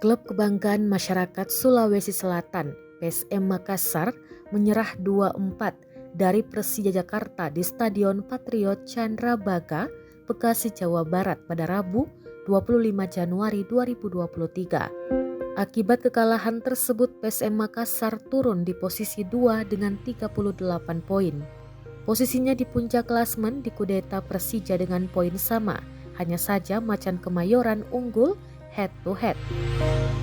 Klub kebanggaan masyarakat Sulawesi Selatan, PSM Makassar, menyerah 2-4 dari Persija Jakarta di Stadion Patriot Candrabaga, Bekasi, Jawa Barat pada Rabu 25 Januari 2023. Akibat kekalahan tersebut, PSM Makassar turun di posisi 2 dengan 38 poin. Posisinya di puncak klasemen dikudeta Persija dengan poin sama, hanya saja Macan Kemayoran unggul head to head.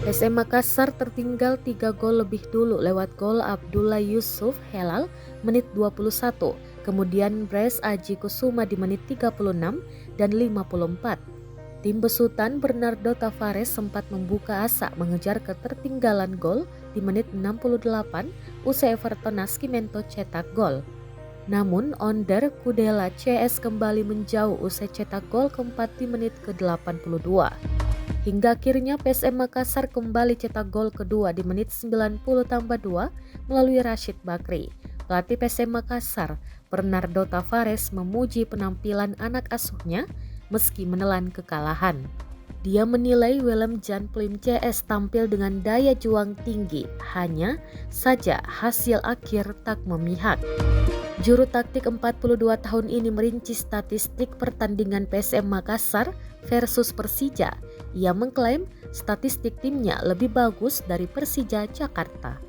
PSM Makassar tertinggal 3 gol lebih dulu lewat gol Abdullah Yusuf Helal menit 21, kemudian Bres Aji Kusuma di menit 36 dan 54. Tim besutan Bernardo Tavares sempat membuka asa mengejar ketertinggalan gol di menit 68 usai Everton Nascimento cetak gol. Namun Onder Kudela CS kembali menjauh usai cetak gol keempat di menit ke-82. Hingga akhirnya PSM Makassar kembali cetak gol kedua di menit 90 tambah 2 melalui Rashid Bakri. Pelatih PSM Makassar, Bernardo Tavares, memuji penampilan anak asuhnya meski menelan kekalahan. Dia menilai Willem Jan Plim CS tampil dengan daya juang tinggi, hanya saja hasil akhir tak memihak. Juru taktik 42 tahun ini merinci statistik pertandingan PSM Makassar versus Persija. Ia mengklaim statistik timnya lebih bagus dari Persija Jakarta.